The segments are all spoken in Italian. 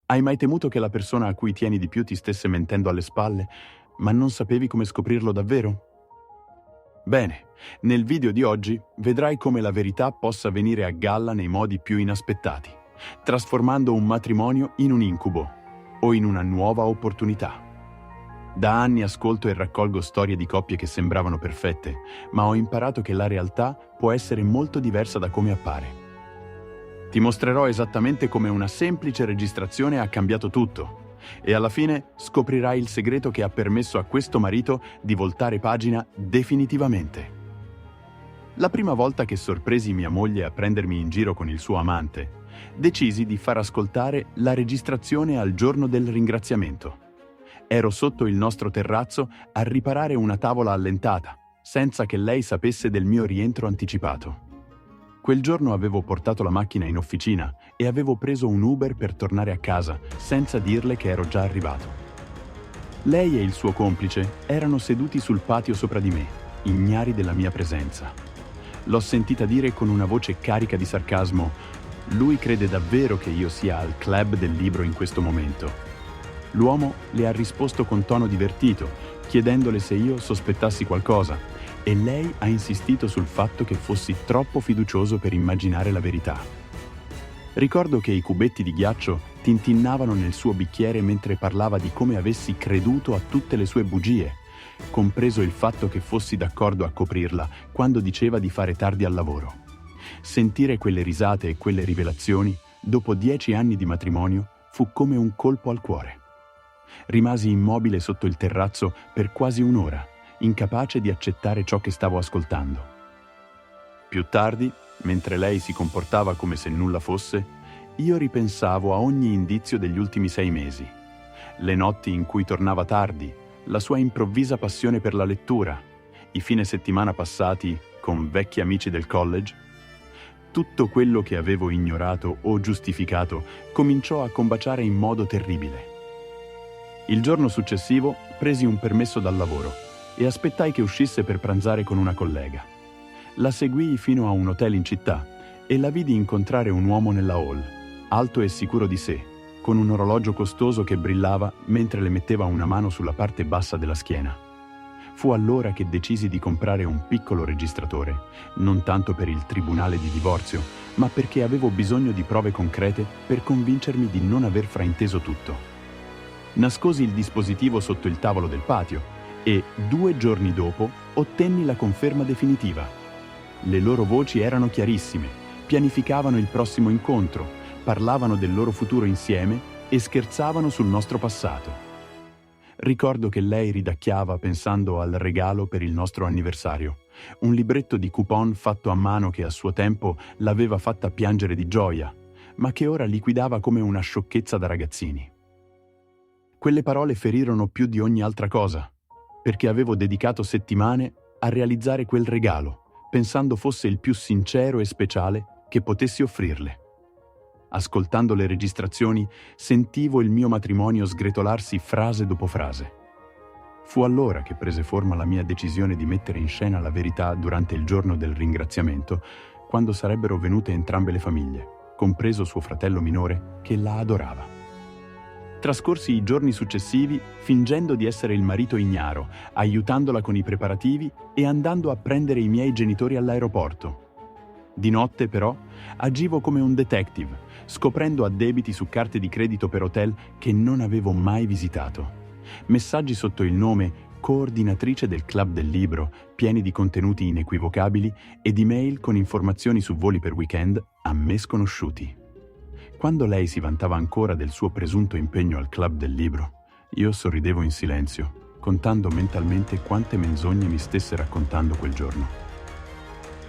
Hai mai temuto che la persona a cui tieni di più ti stesse mentendo alle spalle, ma non sapevi come scoprirlo davvero? Bene, nel video di oggi vedrai come la verità possa venire a galla nei modi più inaspettati, trasformando un matrimonio in un incubo o in una nuova opportunità. Da anni ascolto e raccolgo storie di coppie che sembravano perfette, ma ho imparato che la realtà può essere molto diversa da come appare. Ti mostrerò esattamente come una semplice registrazione ha cambiato tutto e alla fine scoprirai il segreto che ha permesso a questo marito di voltare pagina definitivamente. La prima volta che sorpresi mia moglie a prendermi in giro con il suo amante, decisi di far ascoltare la registrazione al giorno del ringraziamento. Ero sotto il nostro terrazzo a riparare una tavola allentata, senza che lei sapesse del mio rientro anticipato. Quel giorno avevo portato la macchina in officina e avevo preso un Uber per tornare a casa, senza dirle che ero già arrivato. Lei e il suo complice erano seduti sul patio sopra di me, ignari della mia presenza. L'ho sentita dire con una voce carica di sarcasmo: «Lui crede davvero che io sia al club del libro in questo momento». L'uomo le ha risposto con tono divertito, chiedendole se io sospettassi qualcosa, e lei ha insistito sul fatto che fossi troppo fiducioso per immaginare la verità. Ricordo che i cubetti di ghiaccio tintinnavano nel suo bicchiere mentre parlava di come avessi creduto a tutte le sue bugie, compreso il fatto che fossi d'accordo a coprirla quando diceva di fare tardi al lavoro. Sentire quelle risate e quelle rivelazioni, dopo 10 anni di matrimonio, fu come un colpo al cuore. Rimasi immobile sotto il terrazzo per quasi un'ora, incapace di accettare ciò che stavo ascoltando. Più tardi, mentre lei si comportava come se nulla fosse, io ripensavo a ogni indizio degli ultimi 6 mesi. Le notti in cui tornava tardi, la sua improvvisa passione per la lettura, i fine settimana passati con vecchi amici del college. Tutto quello che avevo ignorato o giustificato cominciò a combaciare in modo terribile. Il giorno successivo presi un permesso dal lavoro e aspettai che uscisse per pranzare con una collega. La seguii fino a un hotel in città e la vidi incontrare un uomo nella hall, alto e sicuro di sé, con un orologio costoso che brillava mentre le metteva una mano sulla parte bassa della schiena. Fu allora che decisi di comprare un piccolo registratore, non tanto per il tribunale di divorzio, ma perché avevo bisogno di prove concrete per convincermi di non aver frainteso tutto. Nascosi il dispositivo sotto il tavolo del patio e 2 giorni dopo ottenni la conferma definitiva. Le loro voci erano chiarissime, pianificavano il prossimo incontro, parlavano del loro futuro insieme e scherzavano sul nostro passato. Ricordo che lei ridacchiava pensando al regalo per il nostro anniversario, un libretto di coupon fatto a mano che a suo tempo l'aveva fatta piangere di gioia, ma che ora liquidava come una sciocchezza da ragazzini. Quelle parole ferirono più di ogni altra cosa, perché avevo dedicato settimane a realizzare quel regalo, pensando fosse il più sincero e speciale che potessi offrirle. Ascoltando le registrazioni, sentivo il mio matrimonio sgretolarsi frase dopo frase. Fu allora che prese forma la mia decisione di mettere in scena la verità durante il giorno del ringraziamento, quando sarebbero venute entrambe le famiglie, compreso suo fratello minore, che la adorava. Trascorsi i giorni successivi fingendo di essere il marito ignaro, aiutandola con i preparativi e andando a prendere i miei genitori all'aeroporto. Di notte, però, agivo come un detective, scoprendo addebiti su carte di credito per hotel che non avevo mai visitato. Messaggi sotto il nome coordinatrice del club del libro, pieni di contenuti inequivocabili, ed email con informazioni su voli per weekend a me sconosciuti. Quando lei si vantava ancora del suo presunto impegno al club del libro, io sorridevo in silenzio, contando mentalmente quante menzogne mi stesse raccontando quel giorno.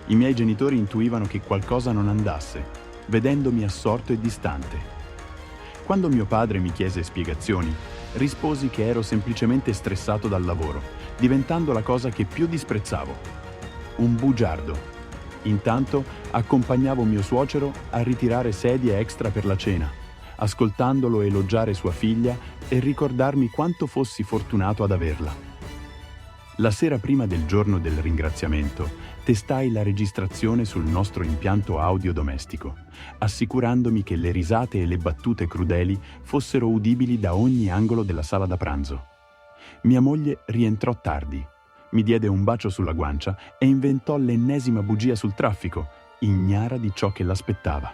I miei genitori intuivano che qualcosa non andasse, vedendomi assorto e distante. Quando mio padre mi chiese spiegazioni, risposi che ero semplicemente stressato dal lavoro, diventando la cosa che più disprezzavo: un bugiardo. Intanto accompagnavo mio suocero a ritirare sedie extra per la cena, ascoltandolo elogiare sua figlia e ricordarmi quanto fossi fortunato ad averla. La sera prima del giorno del ringraziamento testai la registrazione sul nostro impianto audio domestico, assicurandomi che le risate e le battute crudeli fossero udibili da ogni angolo della sala da pranzo. Mia moglie rientrò tardi, mi diede un bacio sulla guancia e inventò l'ennesima bugia sul traffico, ignara di ciò che l'aspettava.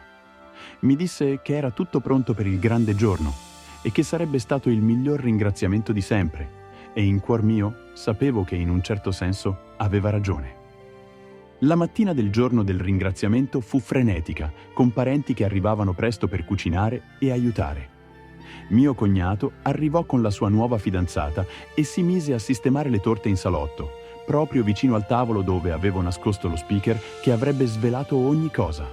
Mi disse che era tutto pronto per il grande giorno e che sarebbe stato il miglior ringraziamento di sempre, e in cuor mio sapevo che in un certo senso aveva ragione. La mattina del giorno del ringraziamento fu frenetica, con parenti che arrivavano presto per cucinare e aiutare. Mio cognato arrivò con la sua nuova fidanzata e si mise a sistemare le torte in salotto, proprio vicino al tavolo dove avevo nascosto lo speaker che avrebbe svelato ogni cosa.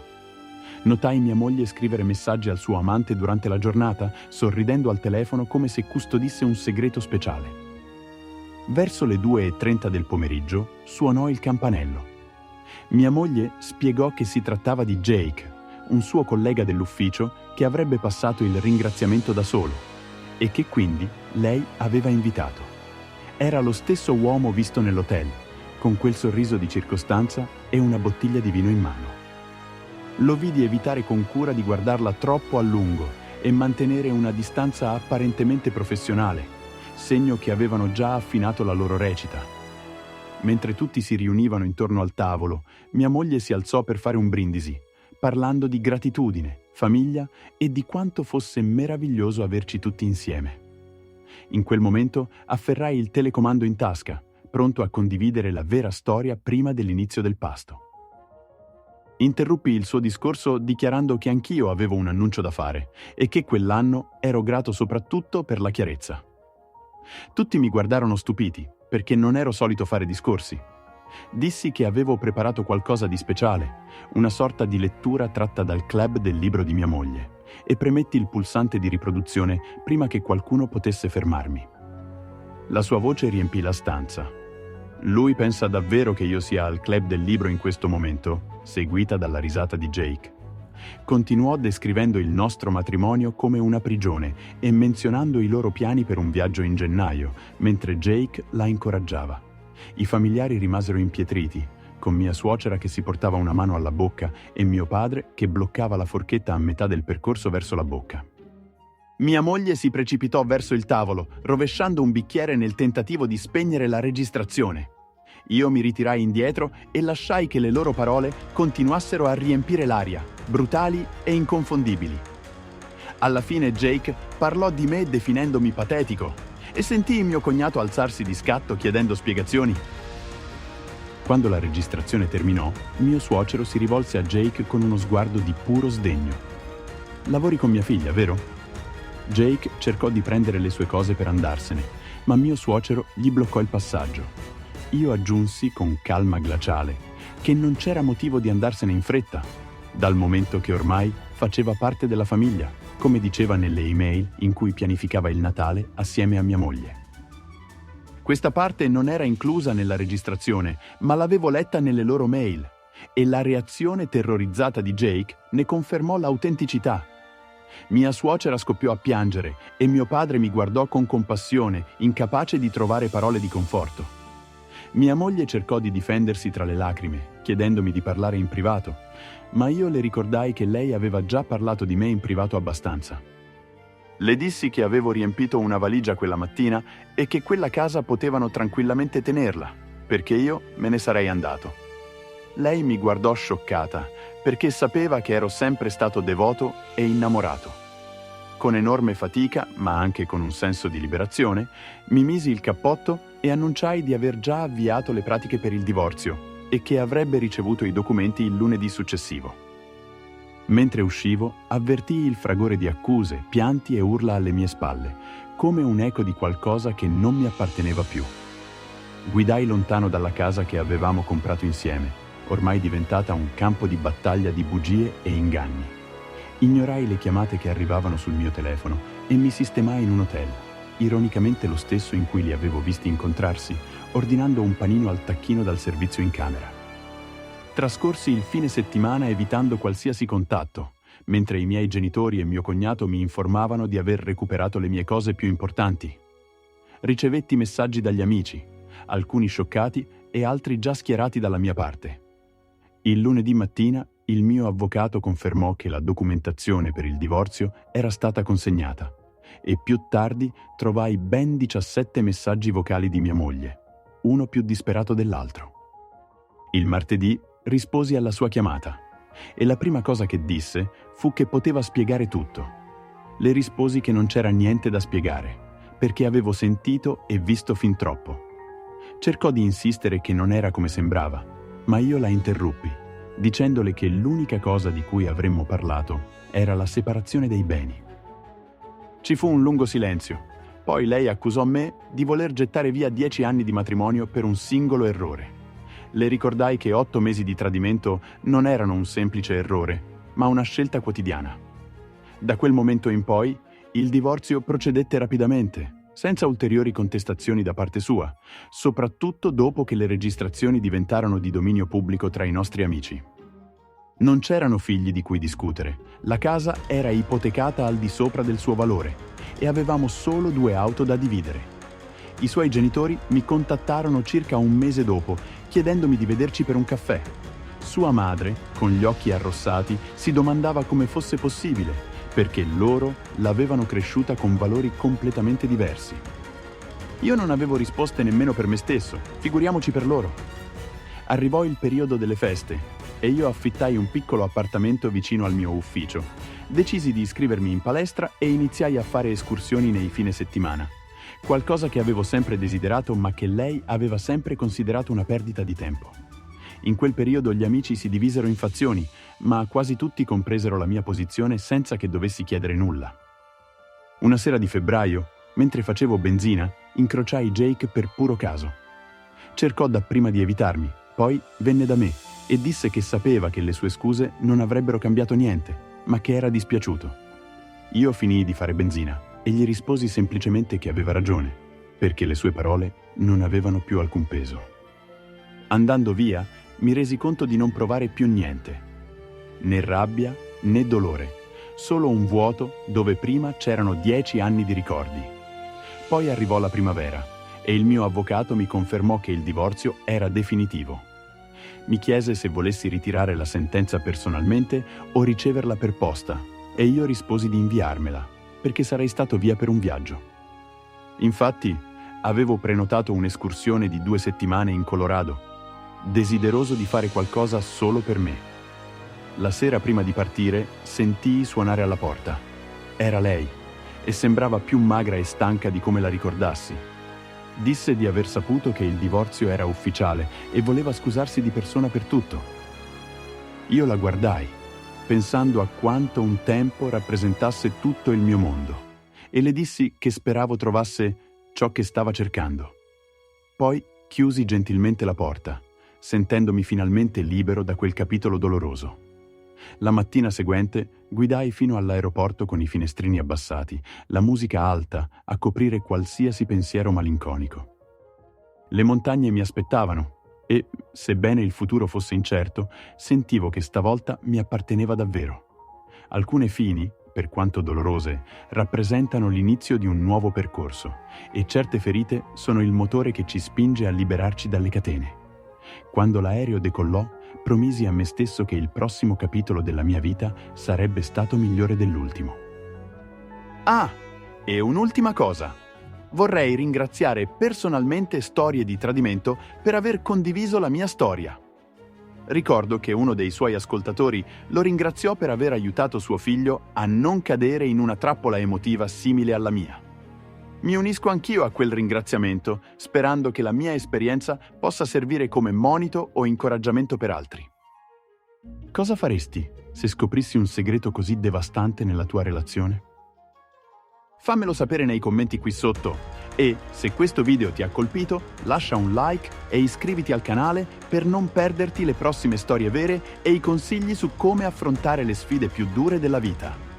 Notai mia moglie scrivere messaggi al suo amante durante la giornata, sorridendo al telefono come se custodisse un segreto speciale. Verso le 2:30 del pomeriggio suonò il campanello. Mia moglie spiegò che si trattava di Jake, un suo collega dell'ufficio che avrebbe passato il ringraziamento da solo e che quindi lei aveva invitato. Era lo stesso uomo visto nell'hotel, con quel sorriso di circostanza e una bottiglia di vino in mano. Lo vidi evitare con cura di guardarla troppo a lungo e mantenere una distanza apparentemente professionale, segno che avevano già affinato la loro recita. Mentre tutti si riunivano intorno al tavolo, mia moglie si alzò per fare un brindisi, parlando di gratitudine, famiglia e di quanto fosse meraviglioso averci tutti insieme. In quel momento afferrai il telecomando in tasca, pronto a condividere la vera storia prima dell'inizio del pasto. Interruppi il suo discorso dichiarando che anch'io avevo un annuncio da fare e che quell'anno ero grato soprattutto per la chiarezza. Tutti mi guardarono stupiti, perché non ero solito fare discorsi. Dissi che avevo preparato qualcosa di speciale, una sorta di lettura tratta dal club del libro di mia moglie, e premetti il pulsante di riproduzione prima che qualcuno potesse fermarmi. La sua voce riempì la stanza. Lui pensa davvero che io sia al club del libro in questo momento? Seguita dalla risata di Jake. Continuò descrivendo il nostro matrimonio come una prigione e menzionando i loro piani per un viaggio in gennaio, mentre Jake la incoraggiava. I familiari rimasero impietriti, con mia suocera che si portava una mano alla bocca e mio padre che bloccava la forchetta a metà del percorso verso la bocca. Mia moglie si precipitò verso il tavolo, rovesciando un bicchiere nel tentativo di spegnere la registrazione. Io mi ritirai indietro e lasciai che le loro parole continuassero a riempire l'aria, brutali e inconfondibili. Alla fine Jake parlò di me definendomi patetico e sentii mio cognato alzarsi di scatto chiedendo spiegazioni. Quando la registrazione terminò, mio suocero si rivolse a Jake con uno sguardo di puro sdegno. «Lavori con mia figlia, vero?» Jake cercò di prendere le sue cose per andarsene, ma mio suocero gli bloccò il passaggio. Io aggiunsi con calma glaciale che non c'era motivo di andarsene in fretta, dal momento che ormai faceva parte della famiglia, come diceva nelle email in cui pianificava il Natale assieme a mia moglie. Questa parte non era inclusa nella registrazione, ma l'avevo letta nelle loro mail, e la reazione terrorizzata di Jake ne confermò l'autenticità. Mia suocera scoppiò a piangere e mio padre mi guardò con compassione, incapace di trovare parole di conforto. Mia moglie cercò di difendersi tra le lacrime, chiedendomi di parlare in privato, ma io le ricordai che lei aveva già parlato di me in privato abbastanza. Le dissi che avevo riempito una valigia quella mattina e che quella casa potevano tranquillamente tenerla, perché io me ne sarei andato. Lei mi guardò scioccata, perché sapeva che ero sempre stato devoto e innamorato. Con enorme fatica, ma anche con un senso di liberazione, mi misi il cappotto e annunciai di aver già avviato le pratiche per il divorzio e che avrebbe ricevuto i documenti il lunedì successivo. Mentre uscivo, avvertii il fragore di accuse, pianti e urla alle mie spalle, come un eco di qualcosa che non mi apparteneva più. Guidai lontano dalla casa che avevamo comprato insieme, ormai diventata un campo di battaglia di bugie e inganni. Ignorai le chiamate che arrivavano sul mio telefono e mi sistemai in un hotel, ironicamente lo stesso in cui li avevo visti incontrarsi, ordinando un panino al tacchino dal servizio in camera. Trascorsi il fine settimana evitando qualsiasi contatto, mentre i miei genitori e mio cognato mi informavano di aver recuperato le mie cose più importanti. Ricevetti messaggi dagli amici, alcuni scioccati e altri già schierati dalla mia parte. Il lunedì mattina il mio avvocato confermò che la documentazione per il divorzio era stata consegnata e più tardi trovai ben 17 messaggi vocali di mia moglie, uno più disperato dell'altro. Il martedì risposi alla sua chiamata e la prima cosa che disse fu che poteva spiegare tutto. Le risposi che non c'era niente da spiegare, perché avevo sentito e visto fin troppo. Cercò di insistere che non era come sembrava, ma io la interruppi, dicendole che l'unica cosa di cui avremmo parlato era la separazione dei beni. Ci fu un lungo silenzio, poi lei accusò me di voler gettare via 10 anni di matrimonio per un singolo errore. Le ricordai che 8 mesi di tradimento non erano un semplice errore, ma una scelta quotidiana. Da quel momento in poi, il divorzio procedette rapidamente, senza ulteriori contestazioni da parte sua, soprattutto dopo che le registrazioni diventarono di dominio pubblico tra i nostri amici. Non c'erano figli di cui discutere, la casa era ipotecata al di sopra del suo valore e avevamo solo 2 auto da dividere. I suoi genitori mi contattarono circa un mese dopo, chiedendomi di vederci per un caffè. Sua madre, con gli occhi arrossati, si domandava come fosse possibile, perché loro l'avevano cresciuta con valori completamente diversi. Io non avevo risposte nemmeno per me stesso, figuriamoci per loro. Arrivò il periodo delle feste e io affittai un piccolo appartamento vicino al mio ufficio. Decisi di iscrivermi in palestra e iniziai a fare escursioni nei fine settimana. Qualcosa che avevo sempre desiderato ma che lei aveva sempre considerato una perdita di tempo. In quel periodo gli amici si divisero in fazioni, ma quasi tutti compresero la mia posizione senza che dovessi chiedere nulla. Una sera di febbraio, mentre facevo benzina, incrociai Jake per puro caso. Cercò dapprima di evitarmi, poi venne da me e disse che sapeva che le sue scuse non avrebbero cambiato niente, ma che era dispiaciuto. Io finii di fare benzina e gli risposi semplicemente che aveva ragione, perché le sue parole non avevano più alcun peso. Andando via, mi resi conto di non provare più niente. Né rabbia, né dolore. Solo un vuoto dove prima c'erano 10 anni di ricordi. Poi arrivò la primavera e il mio avvocato mi confermò che il divorzio era definitivo. Mi chiese se volessi ritirare la sentenza personalmente o riceverla per posta e io risposi di inviarmela, perché sarei stato via per un viaggio. Infatti, avevo prenotato un'escursione di 2 settimane in Colorado, desideroso di fare qualcosa solo per me. La sera prima di partire sentii suonare alla porta. Era lei e sembrava più magra e stanca di come la ricordassi. Disse di aver saputo che il divorzio era ufficiale e voleva scusarsi di persona per tutto. Io la guardai, pensando a quanto un tempo rappresentasse tutto il mio mondo, e le dissi che speravo trovasse ciò che stava cercando. Poi chiusi gentilmente la porta, sentendomi finalmente libero da quel capitolo doloroso. La mattina seguente guidai fino all'aeroporto con i finestrini abbassati, la musica alta a coprire qualsiasi pensiero malinconico. Le montagne mi aspettavano e, sebbene il futuro fosse incerto, sentivo che stavolta mi apparteneva davvero. Alcune fini, per quanto dolorose, rappresentano l'inizio di un nuovo percorso e certe ferite sono il motore che ci spinge a liberarci dalle catene. Quando l'aereo decollò, promisi a me stesso che il prossimo capitolo della mia vita sarebbe stato migliore dell'ultimo. Ah, e un'ultima cosa. Vorrei ringraziare personalmente Storie di Tradimento per aver condiviso la mia storia. Ricordo che uno dei suoi ascoltatori lo ringraziò per aver aiutato suo figlio a non cadere in una trappola emotiva simile alla mia. Mi unisco anch'io a quel ringraziamento, sperando che la mia esperienza possa servire come monito o incoraggiamento per altri. Cosa faresti se scoprissi un segreto così devastante nella tua relazione? Fammelo sapere nei commenti qui sotto e, se questo video ti ha colpito, lascia un like e iscriviti al canale per non perderti le prossime storie vere e i consigli su come affrontare le sfide più dure della vita.